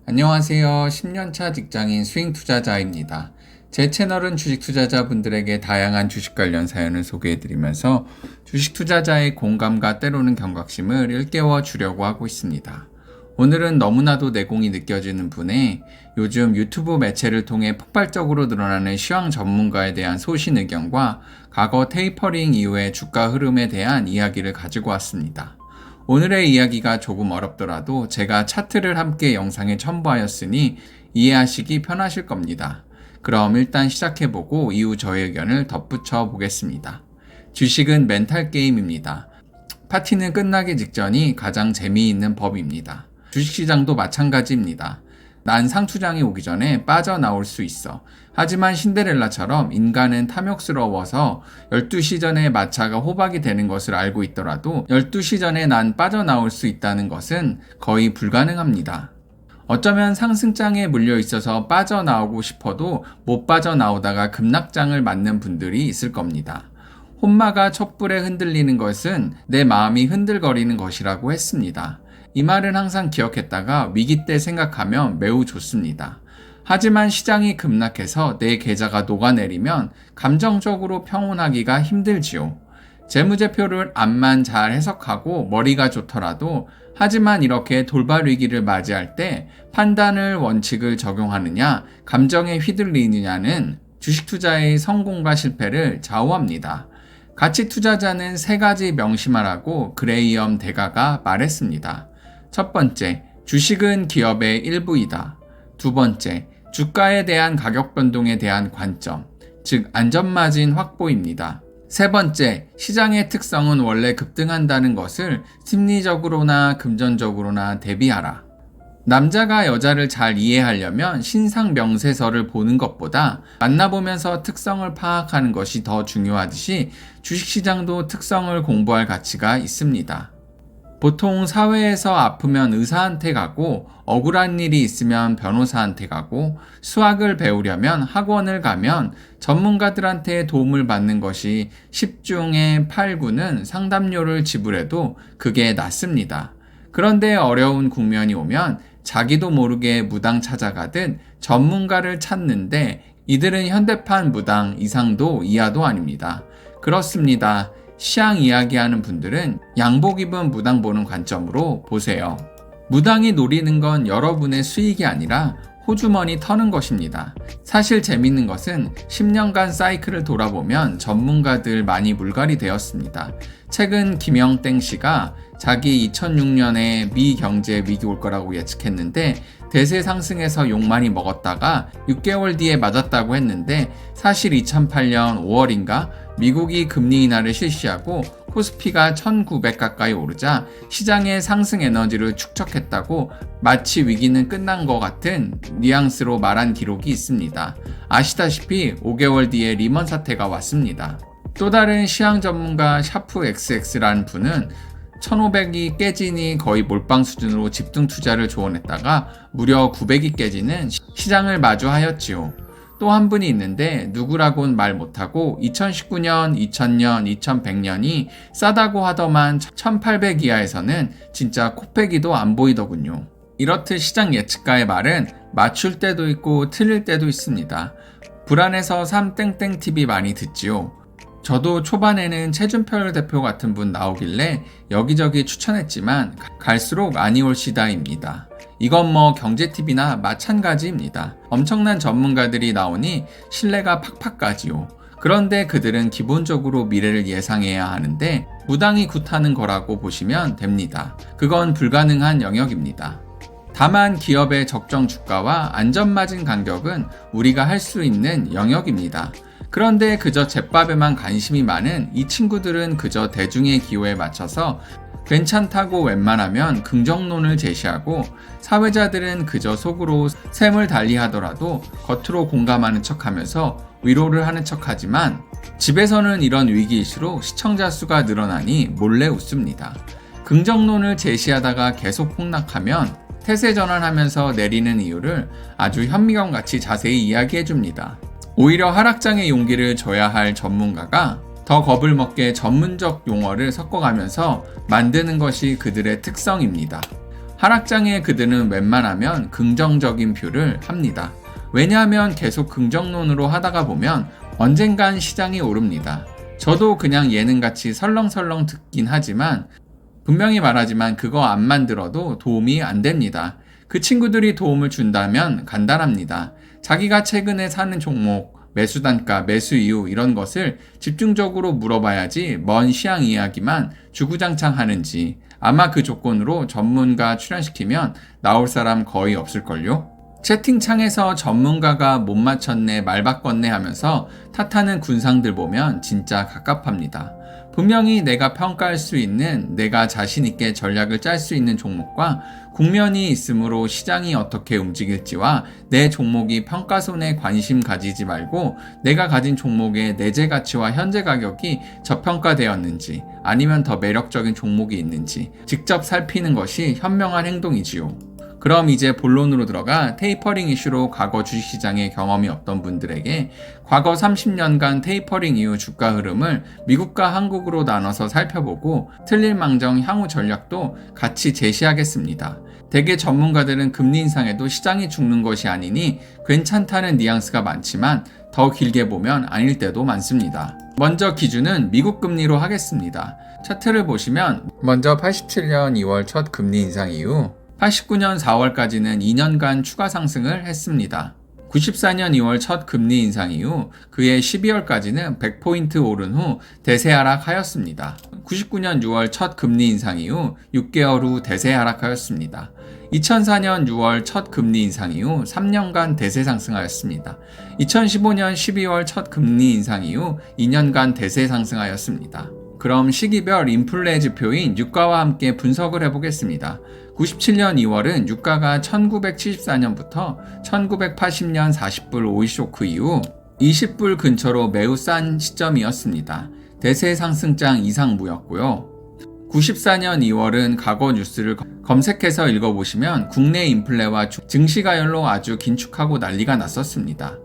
안녕하세요. 10년차 직장인 스윙 투자자입니다. 제 채널은 주식 투자자분들에게 다양한 주식 관련 사연을 소개해드리면서 주식 투자자의 공감과 때로는 경각심을 일깨워 주려고 하고 있습니다. 오늘은 너무나도 내공이 느껴지는 분의 요즘 유튜브 매체를 통해 폭발적으로 늘어나는 시황 전문가에 대한 소신 의견과 과거 테이퍼링 이후의 주가 흐름에 대한 이야기를 가지고 왔습니다. 오늘의 이야기가 조금 어렵더라도 제가 차트를 함께 영상에 첨부하였으니 이해하시기 편하실 겁니다. 그럼 일단 시작해보고 이후 저의 의견을 덧붙여 보겠습니다. 주식은 멘탈 게임입니다. 파티는 끝나기 직전이 가장 재미있는 법입니다. 주식시장도 마찬가지입니다. 난 상투장이 오기 전에 빠져나올 수 있어. 하지만 신데렐라처럼 인간은 탐욕스러워서 12시 전에 마차가 호박이 되는 것을 알고 있더라도 12시 전에 난 빠져나올 수 있다는 것은 거의 불가능합니다. 어쩌면 상승장에 물려 있어서 빠져나오고 싶어도 못 빠져나오다가 급락장을 맞는 분들이 있을 겁니다. 혼마가 촛불에 흔들리는 것은 내 마음이 흔들거리는 것이라고 했습니다. 이 말은 항상 기억했다가 위기 때 생각하면 매우 좋습니다. 하지만 시장이 급락해서 내 계좌가 녹아내리면 감정적으로 평온하기가 힘들지요. 재무제표를 앞만 잘 해석하고 머리가 좋더라도 하지만 이렇게 돌발 위기를 맞이할 때 판단을 원칙을 적용하느냐 감정에 휘둘리느냐는 주식 투자의 성공과 실패를 좌우합니다. 가치 투자자는 세 가지 명심하라고 그레이엄 대가가 말했습니다. 첫 번째, 주식은 기업의 일부이다. 두 번째, 주가에 대한 가격 변동에 대한 관점, 즉 안전마진 확보입니다. 세 번째, 시장의 특성은 원래 급등한다는 것을 심리적으로나 금전적으로나 대비하라. 남자가 여자를 잘 이해하려면 신상 명세서를 보는 것보다 만나보면서 특성을 파악하는 것이 더 중요하듯이 주식시장도 특성을 공부할 가치가 있습니다. 보통 사회에서 아프면 의사한테 가고 억울한 일이 있으면 변호사한테 가고 수학을 배우려면 학원을 가면 전문가들한테 도움을 받는 것이 10중에 8구는 상담료를 지불해도 그게 낫습니다. 그런데 어려운 국면이 오면 자기도 모르게 무당 찾아가듯 전문가를 찾는데 이들은 현대판 무당 이상도 이하도 아닙니다. 그렇습니다. 시황 이야기하는 분들은 양복 입은 무당 보는 관점으로 보세요. 무당이 노리는 건 여러분의 수익이 아니라 호주머니 터는 것입니다. 사실 재밌는 것은 10년간 사이클을 돌아보면 전문가들 많이 물갈이 되었습니다. 최근 김영땡 씨가 자기 2006년에 미 경제 위기 올 거라고 예측했는데 대세 상승해서 욕 많이 먹었다가 6개월 뒤에 맞았다고 했는데 사실 2008년 5월인가 미국이 금리 인하를 실시하고 코스피가 1900 가까이 오르자 시장의 상승 에너지를 축적했다고 마치 위기는 끝난 것 같은 뉘앙스로 말한 기록이 있습니다. 아시다시피 5개월 뒤에 리먼 사태가 왔습니다. 또 다른 시황 전문가 샤프 XX라는 분은 1500이 깨지니 거의 몰빵 수준으로 집중 투자를 조언했다가 무려 900이 깨지는 시장을 마주하였지요. 또 한 분이 있는데 누구라고는 말 못하고 2019년, 2000년, 2100년이 싸다고 하더만 1800 이하에서는 진짜 코빼기도 안 보이더군요. 이렇듯 시장 예측가의 말은 맞출 때도 있고 틀릴 때도 있습니다. 불안해서 삼땡땡TV 많이 듣지요. 저도 초반에는 최준표 대표 같은 분 나오길래 여기저기 추천했지만 갈수록 아니올 시다입니다. 이건 뭐 경제TV나 마찬가지입니다. 엄청난 전문가들이 나오니 신뢰가 팍팍 가지요. 그런데 그들은 기본적으로 미래를 예상해야 하는데 무당이 굿하는 거라고 보시면 됩니다. 그건 불가능한 영역입니다. 다만 기업의 적정 주가와 안전마진 간격은 우리가 할 수 있는 영역입니다. 그런데 그저 잿밥에만 관심이 많은 이 친구들은 그저 대중의 기호에 맞춰서 괜찮다고 웬만하면 긍정론을 제시하고 사회자들은 그저 속으로 샘을 달리하더라도 겉으로 공감하는 척하면서 위로를 하는 척하지만 집에서는 이런 위기일수록 시청자 수가 늘어나니 몰래 웃습니다. 긍정론을 제시하다가 계속 폭락하면 태세 전환하면서 내리는 이유를 아주 현미경같이 자세히 이야기해줍니다. 오히려 하락장의 용기를 줘야 할 전문가가 더 겁을 먹게 전문적 용어를 섞어가면서 만드는 것이 그들의 특성입니다. 하락장에 그들은 웬만하면 긍정적인 뷰를 합니다. 왜냐하면 계속 긍정론으로 하다가 보면 언젠간 시장이 오릅니다. 저도 그냥 예능같이 설렁설렁 듣긴 하지만 분명히 말하지만 그거 안 만들어도 도움이 안 됩니다. 그 친구들이 도움을 준다면 간단합니다. 자기가 최근에 사는 종목, 매수 단가, 매수 이유 이런 것을 집중적으로 물어봐야지 먼 시향 이야기만 주구장창 하는지. 아마 그 조건으로 전문가 출연시키면 나올 사람 거의 없을걸요? 채팅창에서 전문가가 못 맞췄네, 말 바꿨네 하면서 탓하는 군상들 보면 진짜 갑갑합니다. 분명히 내가 평가할 수 있는, 내가 자신있게 전략을 짤 수 있는 종목과 국면이 있으므로 시장이 어떻게 움직일지와 내 종목이 평가손에 관심 가지지 말고 내가 가진 종목의 내재 가치와 현재 가격이 저평가되었는지 아니면 더 매력적인 종목이 있는지 직접 살피는 것이 현명한 행동이지요. 그럼 이제 본론으로 들어가 테이퍼링 이슈로 과거 주식시장에 경험이 없던 분들에게 과거 30년간 테이퍼링 이후 주가 흐름을 미국과 한국으로 나눠서 살펴보고 틀릴망정 향후 전략도 같이 제시하겠습니다. 대개 전문가들은 금리 인상에도 시장이 죽는 것이 아니니 괜찮다는 뉘앙스가 많지만 더 길게 보면 아닐 때도 많습니다. 먼저 기준은 미국 금리로 하겠습니다. 차트를 보시면 먼저 87년 2월 첫 금리 인상 이후 89년 4월까지는 2년간 추가 상승을 했습니다. 94년 2월 첫 금리 인상 이후 그해 12월까지는 100포인트 오른 후 대세 하락하였습니다. 99년 6월 첫 금리 인상 이후 6개월 후 대세 하락하였습니다. 2004년 6월 첫 금리 인상 이후 3년간 대세 상승하였습니다. 2015년 12월 첫 금리 인상 이후 2년간 대세 상승하였습니다. 그럼 시기별 인플레 지표인 유가와 함께 분석을 해보겠습니다. 97년 2월은 유가가 1974년부터 1980년 40불 오일쇼크 이후 20불 근처로 매우 싼 시점이었습니다. 대세 상승장 이상무였고요. 94년 2월은 과거 뉴스를 검색해서 읽어보시면 국내 인플레와 증시가열로 아주 긴축하고 난리가 났었습니다.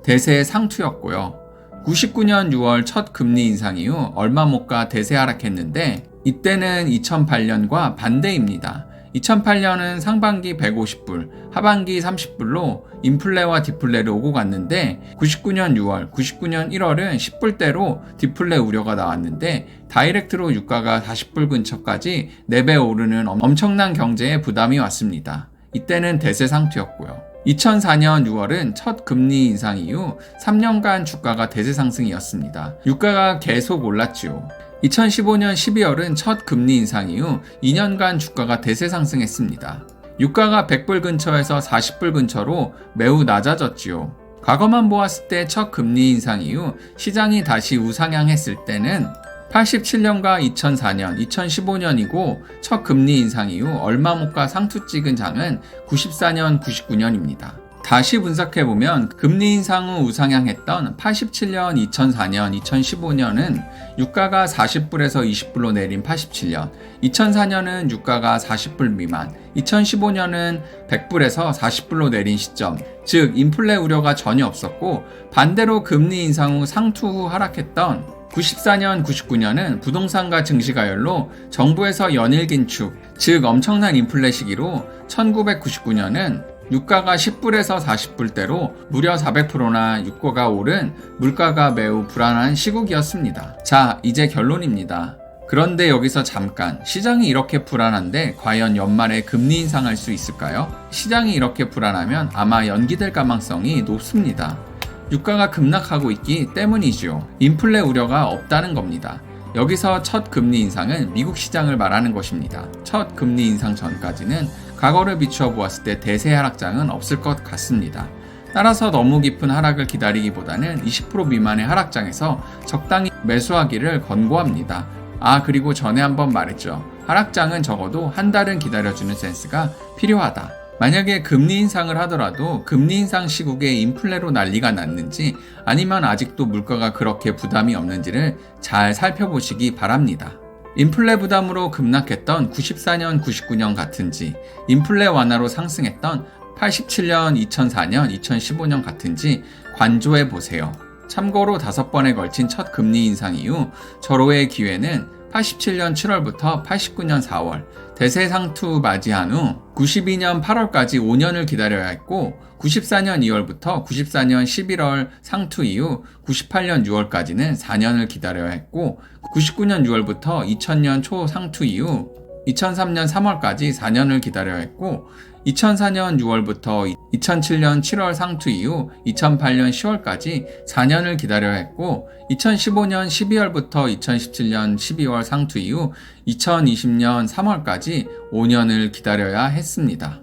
대세 상투였고요. 99년 6월 첫 금리 인상 이후 얼마 못 가 대세 하락했는데 이때는 2008년과 반대입니다. 2008년은 상반기 150불, 하반기 30불로 인플레와 디플레를 오고 갔는데 99년 6월, 99년 1월은 10불대로 디플레 우려가 나왔는데 다이렉트로 유가가 40불 근처까지 4배 오르는 엄청난 경제에 부담이 왔습니다. 이때는 대세 상투였고요. 2004년 6월은 첫 금리 인상 이후 3년간 주가가 대세 상승이었습니다. 유가가 계속 올랐지요. 2015년 12월은 첫 금리 인상 이후 2년간 주가가 대세 상승했습니다. 유가가 100불 근처에서 40불 근처로 매우 낮아졌지요. 과거만 보았을 때 첫 금리 인상 이후 시장이 다시 우상향했을 때는 87년과 2004년, 2015년이고 첫 금리 인상 이후 얼마 못 가 상투 찍은 장은 94년, 99년입니다. 다시 분석해보면 금리 인상 후 우상향했던 87년, 2004년, 2015년은 유가가 40불에서 20불로 내린 87년, 2004년은 유가가 40불 미만, 2015년은 100불에서 40불로 내린 시점, 즉 인플레 우려가 전혀 없었고 반대로 금리 인상 후 상투 후 하락했던 94년, 99년은 부동산과 증시가열로 정부에서 연일 긴축, 즉 엄청난 인플레 시기로 1999년은 유가가 10불에서 40불대로 무려 400%나 유가가 오른 물가가 매우 불안한 시국이었습니다. 자, 이제 결론입니다. 그런데 여기서 잠깐, 시장이 이렇게 불안한데 과연 연말에 금리 인상할 수 있을까요? 시장이 이렇게 불안하면 아마 연기될 가능성이 높습니다. 유가가 급락하고 있기 때문이죠. 인플레 우려가 없다는 겁니다. 여기서 첫 금리 인상은 미국 시장을 말하는 것입니다. 첫 금리 인상 전까지는 과거를 비추어 보았을 때 대세 하락장은 없을 것 같습니다. 따라서 너무 깊은 하락을 기다리기보다는 20% 미만의 하락장에서 적당히 매수하기를 권고합니다. 그리고 전에 한번 말했죠. 하락장은 적어도 한 달은 기다려주는 센스가 필요하다. 만약에 금리 인상을 하더라도 금리 인상 시국에 인플레로 난리가 났는지 아니면 아직도 물가가 그렇게 부담이 없는지를 잘 살펴보시기 바랍니다. 인플레 부담으로 급락했던 94년, 99년 같은지, 인플레 완화로 상승했던 87년, 2004년, 2015년 같은지 관조해 보세요. 참고로 5번에 걸친 첫 금리 인상 이후 절호의 기회는 87년 7월부터 89년 4월 대세상투 맞이한 후 92년 8월까지 5년을 기다려야 했고 94년 2월부터 94년 11월 상투 이후 98년 6월까지는 4년을 기다려야 했고 99년 6월부터 2000년 초 상투 이후 2003년 3월까지 4년을 기다려야 했고 2004년 6월부터 2007년 7월 상투 이후 2008년 10월까지 4년을 기다려야 했고 2015년 12월부터 2017년 12월 상투 이후 2020년 3월까지 5년을 기다려야 했습니다.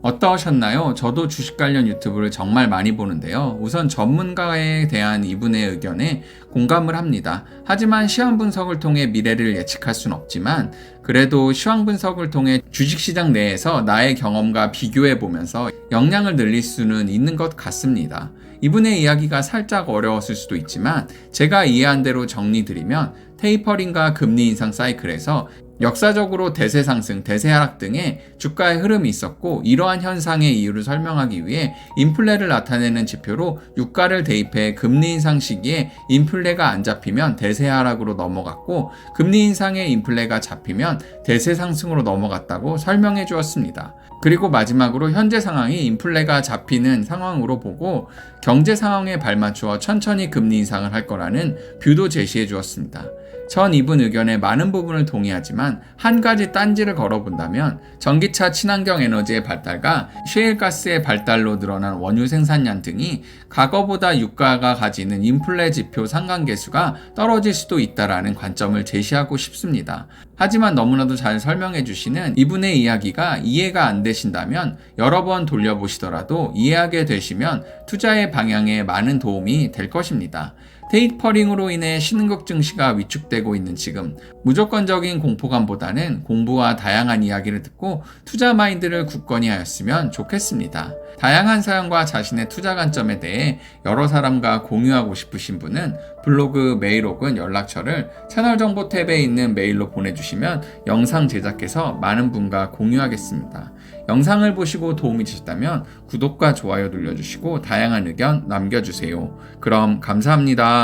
어떠셨나요? 저도 주식 관련 유튜브를 정말 많이 보는데요. 우선 전문가에 대한 이분의 의견에 공감을 합니다. 하지만 시황 분석을 통해 미래를 예측할 수는 없지만 그래도 시황 분석을 통해 주식시장 내에서 나의 경험과 비교해 보면서 역량을 늘릴 수는 있는 것 같습니다. 이분의 이야기가 살짝 어려웠을 수도 있지만 제가 이해한 대로 정리드리면 테이퍼링과 금리 인상 사이클에서 역사적으로 대세 상승, 대세 하락 등의 주가의 흐름이 있었고 이러한 현상의 이유를 설명하기 위해 인플레를 나타내는 지표로 유가를 대입해 금리 인상 시기에 인플레가 안 잡히면 대세 하락으로 넘어갔고 금리 인상에 인플레가 잡히면 대세 상승으로 넘어갔다고 설명해 주었습니다. 그리고 마지막으로 현재 상황이 인플레가 잡히는 상황으로 보고 경제 상황에 발맞추어 천천히 금리 인상을 할 거라는 뷰도 제시해 주었습니다. 전 이분 의견에 많은 부분을 동의하지만 한 가지 딴지를 걸어본다면 전기차 친환경 에너지의 발달과 셰일가스의 발달로 늘어난 원유 생산량 등이 과거보다 유가가 가지는 인플레 지표 상관계수가 떨어질 수도 있다라는 관점을 제시하고 싶습니다. 하지만 너무나도 잘 설명해 주시는 이분의 이야기가 이해가 안 되신다면 여러 번 돌려보시더라도 이해하게 되시면 투자의 방향에 많은 도움이 될 것입니다. 테이퍼링으로 인해 신흥국 증시가 위축되고 있는 지금 무조건적인 공포감보다는 공부와 다양한 이야기를 듣고 투자 마인드를 굳건히 하였으면 좋겠습니다. 다양한 사연과 자신의 투자 관점에 대해 여러 사람과 공유하고 싶으신 분은 블로그, 메일 혹은 연락처를 채널 정보 탭에 있는 메일로 보내주시면 영상 제작해서 많은 분과 공유하겠습니다. 영상을 보시고 도움이 되셨다면 구독과 좋아요 눌러주시고 다양한 의견 남겨주세요. 그럼 감사합니다.